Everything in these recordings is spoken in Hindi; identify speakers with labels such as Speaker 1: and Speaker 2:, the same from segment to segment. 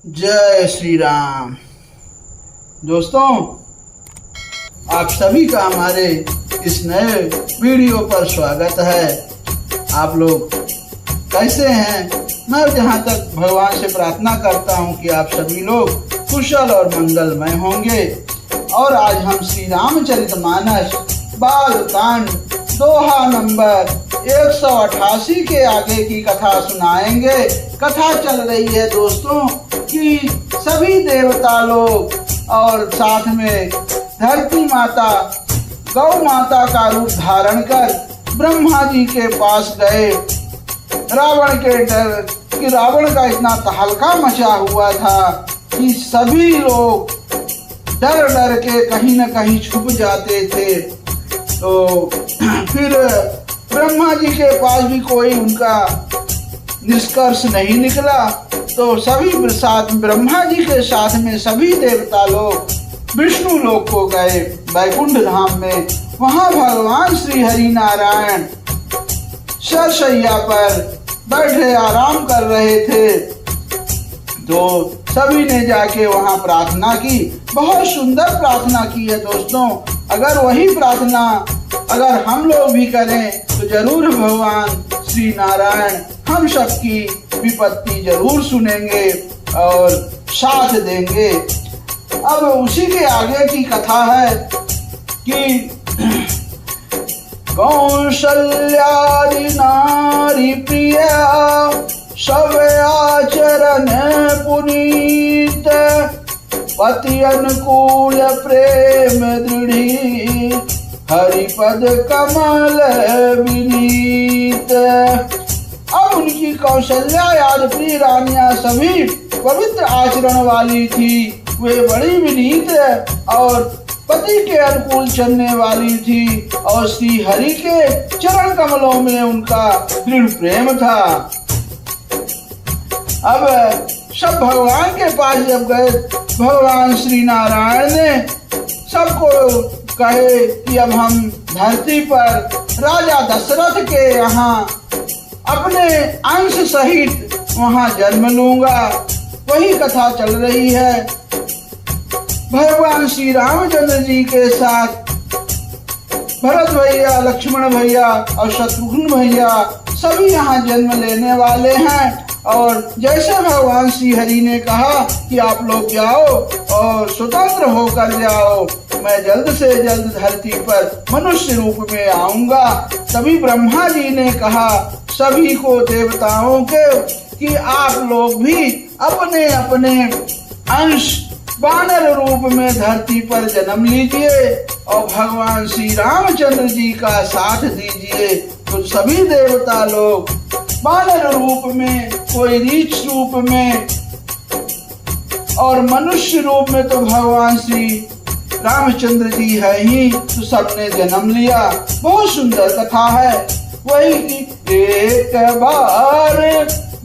Speaker 1: जय श्री राम। दोस्तों, आप सभी का हमारे इस नए वीडियो पर स्वागत है। आप लोग कैसे हैं? मैं जहाँ तक भगवान से प्रार्थना करता हूँ कि आप सभी लोग कुशल और मंगलमय होंगे। और आज हम श्री रामचरितमानस बाल कांड दोहा नंबर 188 के आगे की कथा सुनाएंगे। कथा चल रही है दोस्तों कि सभी देवता लोग और साथ में धरती माता गौ माता का रूप धारण कर ब्रह्मा जी के पास गए। रावण के डर कि रावण का इतना तहलका मचा हुआ था कि सभी लोग डर डर के कहीं न कहीं छुप जाते थे। तो फिर ब्रह्मा जी के पास भी कोई उनका निष्कर्ष नहीं निकला। तो सभी साथ ब्रह्मा जी के साथ में सभी देवता लोग विष्णु लोक को गए वैकुंठ धाम में। वहां भगवान श्री हरि नारायण सरसैया पर बैठे आराम कर रहे थे। तो सभी ने जाके वहां प्रार्थना की। बहुत सुंदर प्रार्थना की है दोस्तों। अगर वही प्रार्थना अगर हम लोग भी करें तो जरूर भगवान श्री नारायण हम सबकी विपत्ति जरूर सुनेंगे और साथ देंगे। अब उसी के आगे की कथा है कि कौशल्यादि नारी प्रिय सब आचरण पुनीत पति अनुकूल प्रेम दृढ़ी हरिपद कमल विनीत। अब उनकी कौशल्या आदि प्रिय रानियां सभी पवित्र आचरण वाली थी। वे बड़ी विनीत और पति के अनुकूल चलने वाली थी और श्री हरि के चरण कमलों में उनका दृढ़ प्रेम था। अब सब भगवान के पास जब गए, भगवान श्री नारायण ने सबको कहे कि अब हम धरती पर राजा दशरथ के यहाँ अपने अंश सहित वहां जन्म लूंगा। वही कथा चल रही है। भगवान श्री रामचंद्र जी के साथ भरत भैया, लक्ष्मण भैया और शत्रुघ्न भैया सभी यहाँ जन्म लेने वाले हैं। और जैसे भगवान श्री हरि ने कहा कि आप लोग जाओ और स्वतंत्र होकर जाओ, मैं जल्द से जल्द धरती पर मनुष्य रूप में आऊंगा। तभी ब्रह्मा जी ने कहा सभी को देवताओं के कि आप लोग भी अपने अपने अंश वानर रूप में धरती पर जन्म लीजिए और भगवान श्री रामचंद्र जी का साथ दीजिए। तो सभी देवता लोग वानर रूप में, कोई रीछ रूप में और मनुष्य रूप में तो भगवान श्री रामचंद्र जी है ही, तो सबने जन्म लिया। बहुत सुंदर कथा है। वही एक बार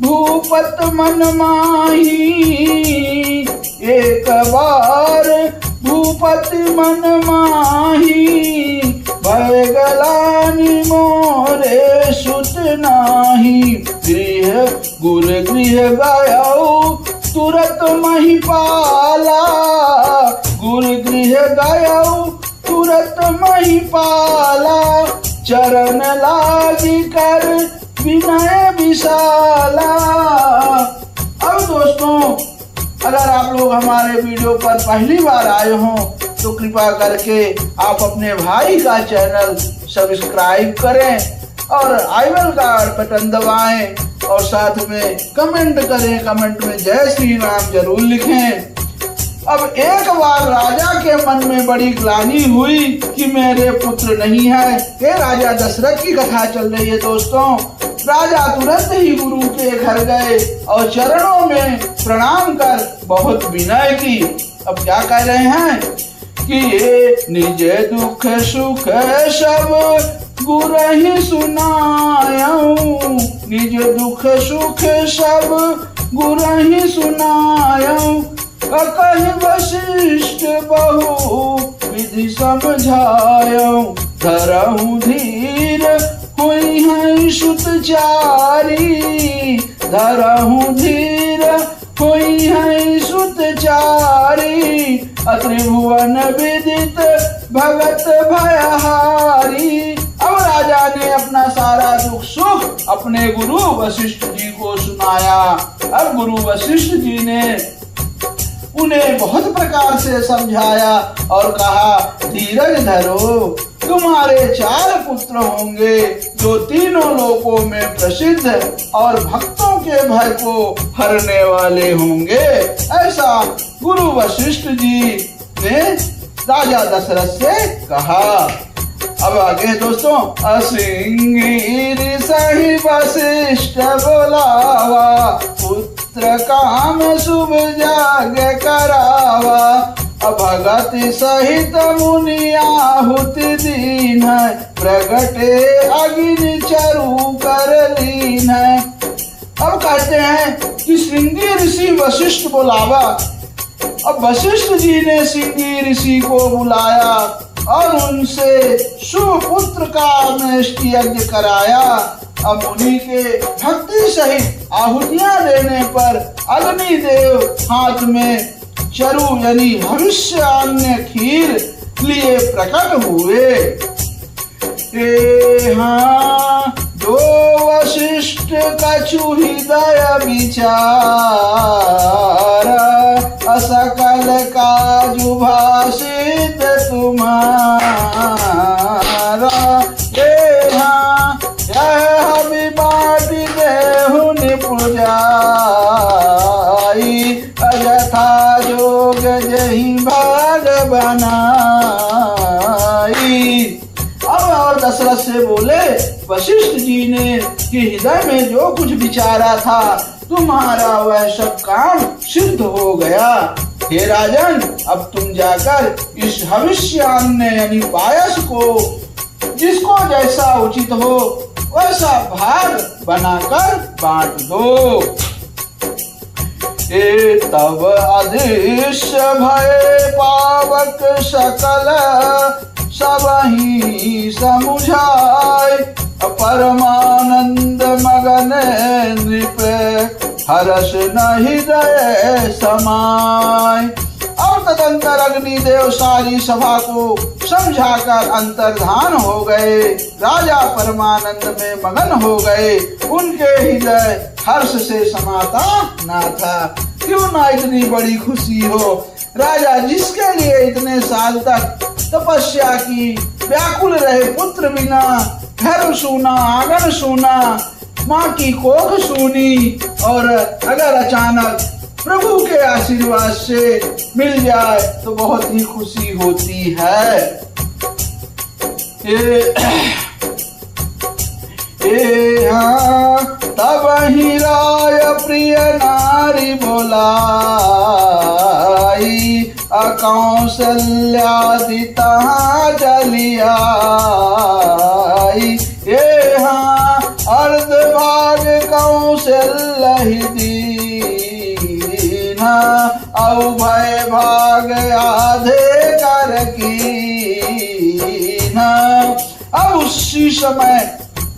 Speaker 1: भूपत मन माही, एक बार भूपत मन माही, भय गलानि मोरे सुत नाही, गृह गुर गृह गयौ तुरत महिपाला, गुर गृह गयौ तुरत महिपाला, चरण लागी कर विनय विशाला। अब दोस्तों, अगर आप लोग हमारे वीडियो पर पहली बार आए हों तो कृपा करके आप अपने भाई का चैनल सब्सक्राइब करें और आई बेल का बटन दबाएं और साथ में कमेंट करें। कमेंट में जय श्री राम जरूर लिखें। अब एक बार राजा के मन में बड़ी ग्लानि हुई कि मेरे पुत्र नहीं है। ये राजा दशरथ की कथा चल रही है दोस्तों। राजा तुरंत ही गुरु के घर गए और चरणों में प्रणाम कर बहुत विनय की। अब क्या कह रहे हैं कि ये निज दुख सुख सब गुरहि सुनायऊ, निज दुख सुख सब गुरहि सुनायऊ, कहि वशिष्ठ बहु विधि समझायऊ, धरहु धीर हुई है सुतचारी, धरहु धीर हुई है त्रिभुवन विदित भगत भयहारी। अब राजा ने अपना सारा दुख सुख अपने गुरु वशिष्ठ जी को सुनाया। अब गुरु वशिष्ठ जी ने उन्हें बहुत प्रकार से समझाया और कहा, धीरज धरो, तुम्हारे 4 पुत्र होंगे जो तीनों लोकों में प्रसिद्ध और भक्तों के भय को हरने वाले होंगे। ऐसा गुरु वशिष्ठ जी ने राजा दशरथ से कहा। अब आगे दोस्तों, असिंगिर सही वशिष्ठ बोलावा, पुत्र काम शुभ जाग करावा। भगत सहित मुनि आहुति दीन, प्रगटे अग्नि चरु कर लीन। अब कहते हैं कि श्रृंगी ऋषि वशिष्ठ बुलावा। अब वशिष्ठ जी ने श्रृंगी ऋषि को बुलाया और उनसे सुपुत्र का अग्नि यज्ञ कराया। अब मुनि के भक्ति सहित आहुतियां देने पर अग्निदेव हाथ में चरु यानी भविष्य अन्य खीर लिए प्रकट हुए। हाँ जो वशिष्ठ कछु हृदय विचार, असकल काजु भाषित तुम्हारा। हाँ यह विवादी देहु निपुजाई, अजथा जोग जही भाग बनाई। अब और दशरथ से बोले, वशिष्ठ जी ने कि हृदय में जो कुछ विचारा था तुम्हारा वह सब काम सिद्ध हो गया। हे राजन, अब तुम जाकर इस भविष्यान्न यानी पायस को जिसको जैसा उचित हो वैसा भाग बनाकर बांट दो। तब अदृश्य भय पावक सकल सबहि समुझाय, परमानंद मगन नृप हर्ष न हृदय समाय। और तदंतर अग्निदेव सारी सभा को समझाकर अंतर्धान हो गए। राजा परमानंद में मगन हो गए। उनके हृदय हर्ष से समाता ना था। क्यों ना इतनी बड़ी खुशी हो। राजा जिसके लिए इतने साल तक तपस्या की, व्याकुल रहे पुत्र बिना, घर सूना, आंगन सूना, माँ की कोख सूनी, और अगर अचानक प्रभु के आशीर्वाद से मिल जाए तो बहुत ही खुशी होती है। हाँ तब ही राय प्रिय नारी बोलाई, कौशल्यादि तहाँ चली आई। हाँ अर्ध भाग कौशल्य ही दीना, अभय भाग आधे कर कीना। अब उसी समय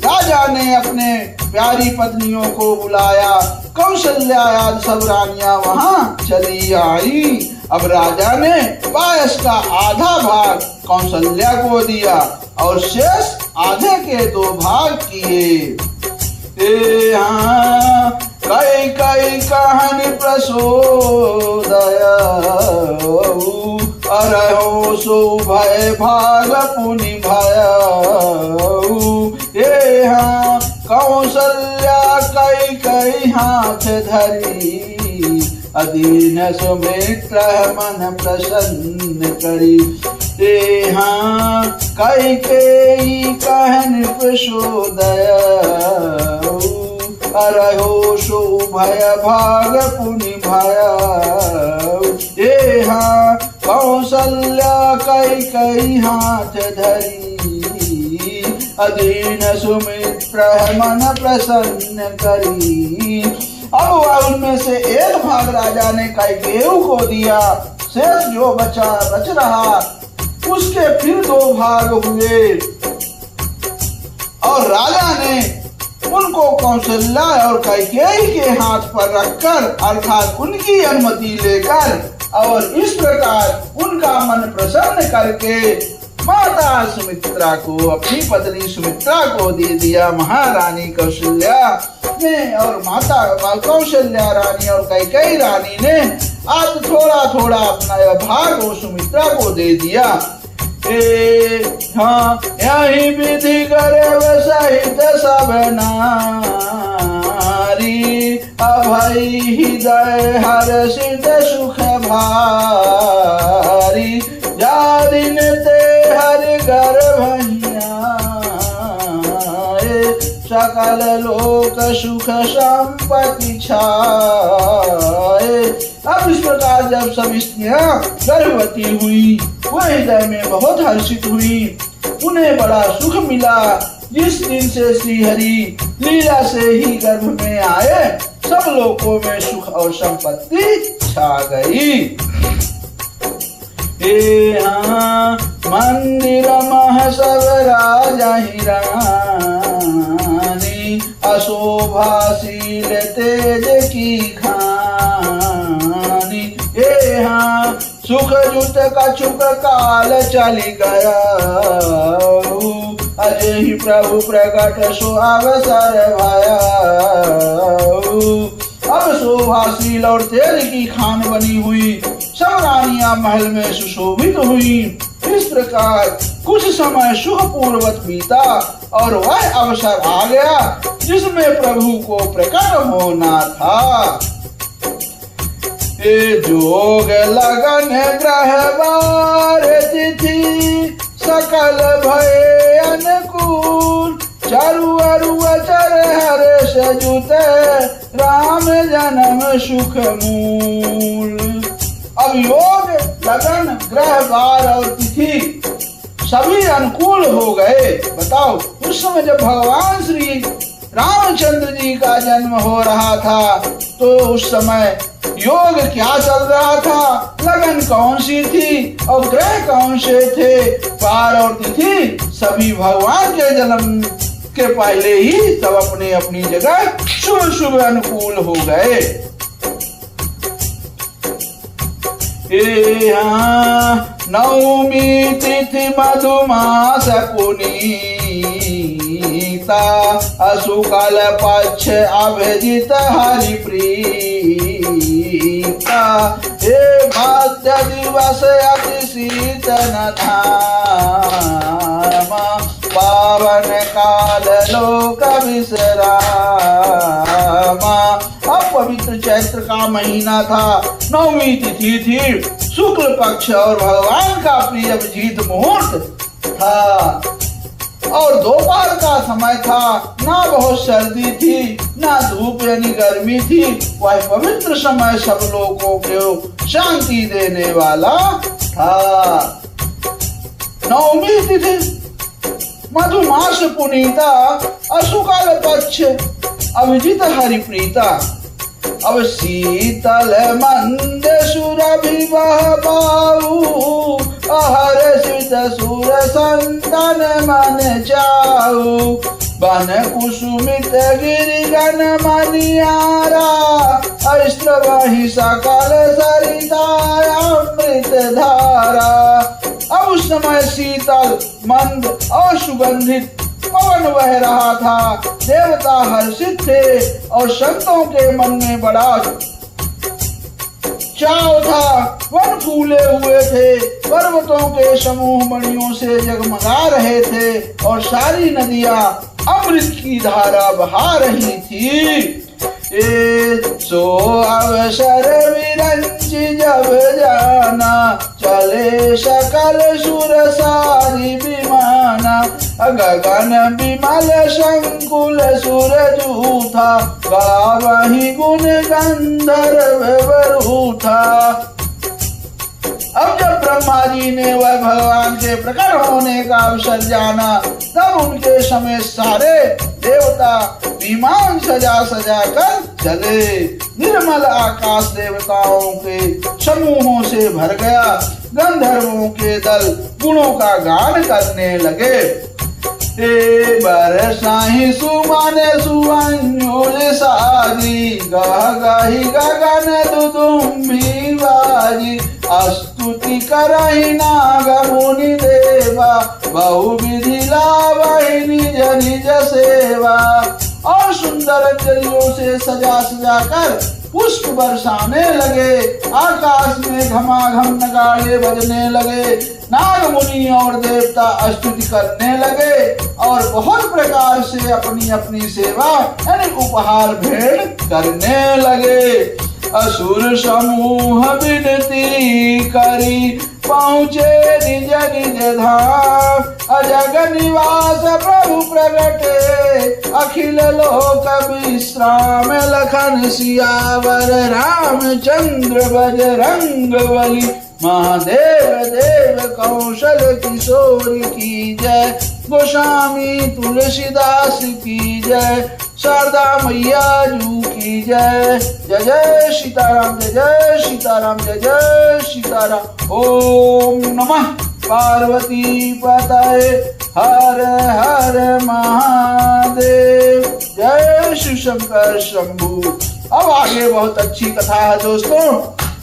Speaker 1: राजा ने अपने प्यारी पत्नियों को बुलाया। कौशल्या आदि सब रानियां वहां चली आई। अब राजा ने पायस का आधा भाग कौशल्या को दिया और शेष आधे के 2 भाग किए। कई कई कहानी प्रसोदय, अरहो सो भय भाग पुनि भय। हाँ कौशल्या कई कई हाथ धरी, अधीन सुमित्र मन प्रसन्न करी। हाँ कई कई कहन प्रसोदय, अरहो सो भय भाग पुनि भय। हाँ कौशल्या कई कई हाथ धरी, अधीन सुमित्र मन प्रसन्न करी। अब उनमें से एक भाग राजा ने कैकेयी को दिया। शेष जो बच रहा उसके फिर 2 भाग हुए और राजा ने उनको कौशल्या और कैकेयी के हाथ पर रखकर अर्थात उनकी अनुमति लेकर और इस प्रकार उनका मन प्रसन्न करके माता सुमित्रा को, अपनी पत्नी सुमित्रा को दे दिया महारानी कौशल्या ने। और माता कौशल्या रानी और कैकेयी रानी ने आज थोड़ा थोड़ा अपना यह भाग वो सुमित्रा को दे दिया। हाँ, यही विधि करे सहित सब नारी, अभय हृदय हर्षित सुख भारी, जा दिन ते हरि गर्भहिया, सकल लोक सुख संपत्ति छाए। अब इस प्रकार जब सब स्त्रियां गर्भवती हुई, वह हृदय में बहुत हर्षित हुई, उन्हें बड़ा सुख मिला। जिस दिन से श्री हरि लीला से ही गर्भ में आए, सब लोगों में सुख और संपत्ति छा गई। हाँ, मंदिर मह सब राजा ही रानी, अशोभाशील तेज की खानी। हाँ, सुख जुट कछुक काल चली गया, अजय ही प्रभु प्रकट सो अवसर भया। अब शोभाशील और तेज की खान बनी हुई सब रानियां महल में सुशोभित हुई। इस प्रकार कुछ समय सुखपूर्वक बीता और वह अवसर आ गया जिसमें प्रभु को प्रकट होना था। जोग लगन ग्रह बार तिथि, सकल भय अनुकूल, चारु अरु अचर हर्ष जुते, राम जन्म सुख मूल। अब योग लगन ग्रह बार और तिथि सभी अनुकूल हो गए। बताओ, उस समय जब भगवान श्री रामचंद्र जी का जन्म हो रहा था तो उस समय योग क्या चल रहा था, लगन कौन सी थी और ग्रह कौन से थे, बार और तिथि सभी भगवान के जन्म के पहले ही सब अपने अपनी जगह शुभ शुभ अनुकूल हो गए। नवमी तिथि मधुमास पुनीता, असुकल पक्ष अभिजित हरि प्रीता। हे मध्य दिवस अति शीतन धामा, पावन काल लोक विश्रामा। अब पवित्र चैत्र का महीना था, नवमी तिथि थी, शुक्ल पक्ष और भगवान का प्रिय अभिजीत मुहूर्त था और दोपहर का समय था। ना बहुत सर्दी थी ना धूप यानी गर्मी थी, वह पवित्र समय सब लोगों को शांति देने वाला था। नवमी तिथि मधुमास पुनीता, असुकाल पक्ष अभिजित हरिप्रीता। अब शीतल मंद सुरभि बहबाऊ, अहर्षित सुर संतन मन चाऊ। बन कुसुमित गिरिगन मनियारा, अस्त्रवहि सकल सरिता अमृत धारा। अब उस समय शीतल मंद और सुगंधित पवन बह रहा था, देवता हर्षित थे और संतों के मन में बड़ा चाव था। वन फूले हुए थे, पर्वतों के समूह मणियों से जगमगा रहे थे और सारी नदियां अमृत की धारा बहा रही थी। सो अवसर विरंचि जब जाना, चले सकल सुर सारी विमाना। गगन विमल संकुल सूरजूथा, गावहि गुण गंधर्व वरूथा। अब जब ब्रह्मा जी ने वह भगवान के प्रकट होने का अवसर जाना, तब उनके समेत सारे देवता विमान सजा सजा कर चले। निर्मल आकाश देवताओं के समूहों से भर गया। गंधर्वों के दल गुणों का गान करने लगे। बरसाही सुमन सुअंजुल सारी, गह गही गगन दुदुम्बी बाजी। करहि नाग मुनि देवा, बहु विधि लावहि निज निज सेवा। और सुंदर अंजलियों से सजा सजा कर पुष्प बरसाने लगे, आकाश में घमाघम नगाड़े बजने लगे, नाग मुनि और देवता स्तुति करने लगे और बहुत प्रकार से अपनी अपनी सेवा यानी उपहार भेंट करने लगे। असुर समूह विनती करी पहुँचे निज निज धाम, अजग निवास प्रभु प्रगटे अखिल लोक विश्राम। लखन सियावर रामचंद्र बजरंग बली, महादेव देव कौशल किशोर की जय। गोस्वामी तुलसीदास की जय, शारदा मैया जू की जय। जय जय सीताराम, जय जय सीताराम, जय जय सीताराम। ओम नमः पार्वती पतये, हर हर महादेव। जय शिव शंकर शंभू। अब आगे बहुत अच्छी कथा है दोस्तों।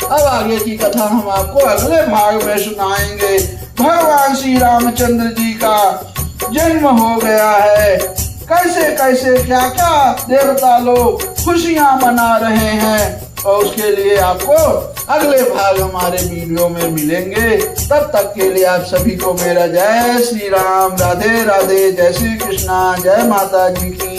Speaker 1: अब आगे की कथा हम आपको अगले भाग में सुनाएंगे। भगवान श्री रामचंद्र जी का जन्म हो गया है, कैसे कैसे क्या क्या देवता लोग खुशियां मना रहे हैं, और उसके लिए आपको अगले भाग हमारे वीडियो में मिलेंगे। तब तक के लिए आप सभी को मेरा जय श्री राम, राधे राधे, जय श्री कृष्णा, जय माता जी की।